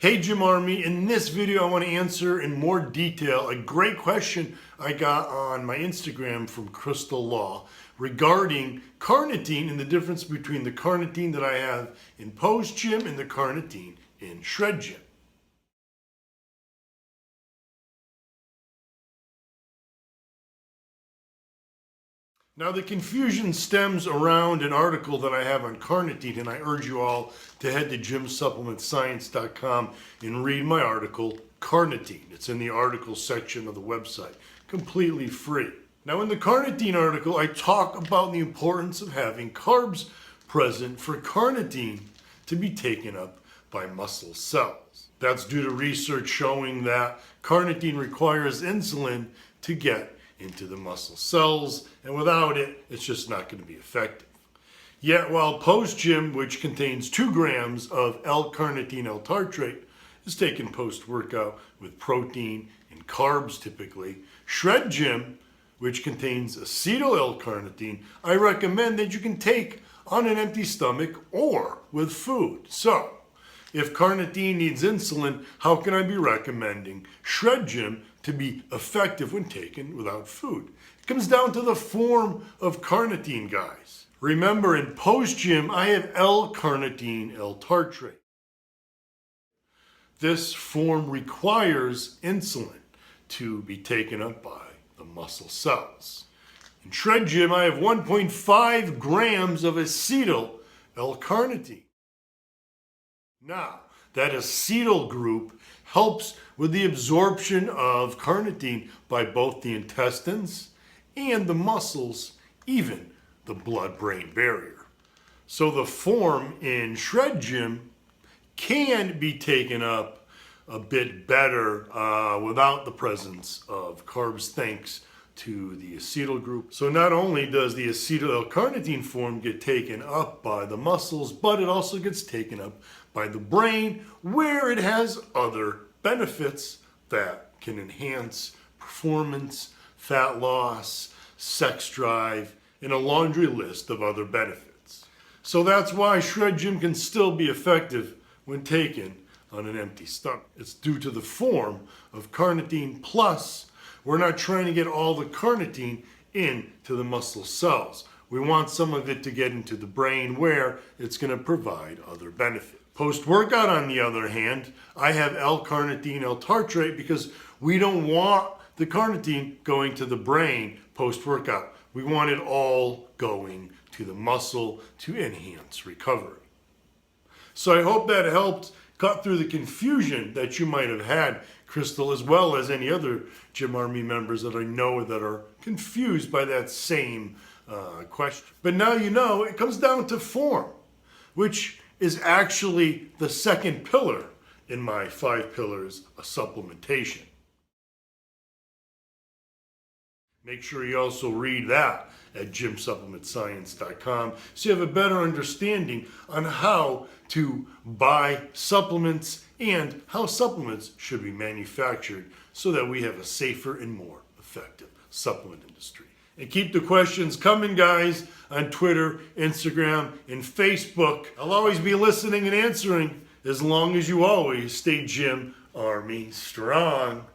Hey JYM Army, in this video I want to answer in more detail a great question I got on my Instagram from Crystal Law regarding carnitine and the difference between the carnitine that I have in post gym and the carnitine in shred gym. Now the confusion stems around an article that I have on carnitine, and I urge you all to head to JYMSupplementscience.com and read my article, Carnitine. It's in the article section of the website, completely free. Now in the carnitine article, I talk about the importance of having carbs present for carnitine to be taken up by muscle cells. That's due to research showing that carnitine requires insulin to get into the muscle cells, and without it, it's just not going to be effective. Yet while post-gym, which contains 2 grams of L-carnitine L-tartrate, is taken post-workout with protein and carbs typically, shred gym, which contains acetyl-L-carnitine, I recommend that you can take on an empty stomach or with food. So, if carnitine needs insulin, how can I be recommending shred gym to be effective when taken without food? It comes down to the form of carnitine, guys. Remember, in post-gym, I have L-carnitine L-tartrate. This form requires insulin to be taken up by the muscle cells. In shred gym, I have 1.5 grams of acetyl-L-carnitine. Now, that acetyl group helps with the absorption of carnitine by both the intestines and the muscles, even the blood-brain barrier. So the form in shred gym can be taken up a bit better without the presence of carbs, thanks to the acetyl group. So not only does the acetyl-L-carnitine form get taken up by the muscles, but it also gets taken up by the brain, where it has other benefits that can enhance performance, fat loss, sex drive, and a laundry list of other benefits. So that's why shred gym can still be effective when taken on an empty stomach. It's due to the form of carnitine, plus we're not trying to get all the carnitine into the muscle cells. We want some of it to get into the brain, where it's going to provide other benefits. Post-workout, on the other hand, I have L-carnitine L-tartrate because we don't want the carnitine going to the brain post-workout. We want it all going to the muscle to enhance recovery. So I hope that helped cut through the confusion that you might have had, Crystal, as well as any other JYM Army members that I know that are confused by that same question. But now you know it comes down to form, which is actually the second pillar in my 5 pillars of supplementation. Make sure you also read that at JYMSupplementscience.com so you have a better understanding on how to buy supplements and how supplements should be manufactured so that we have a safer and more effective supplement industry. And keep the questions coming, guys, on Twitter, Instagram, and Facebook. I'll always be listening and answering as long as you always stay JYM Army strong.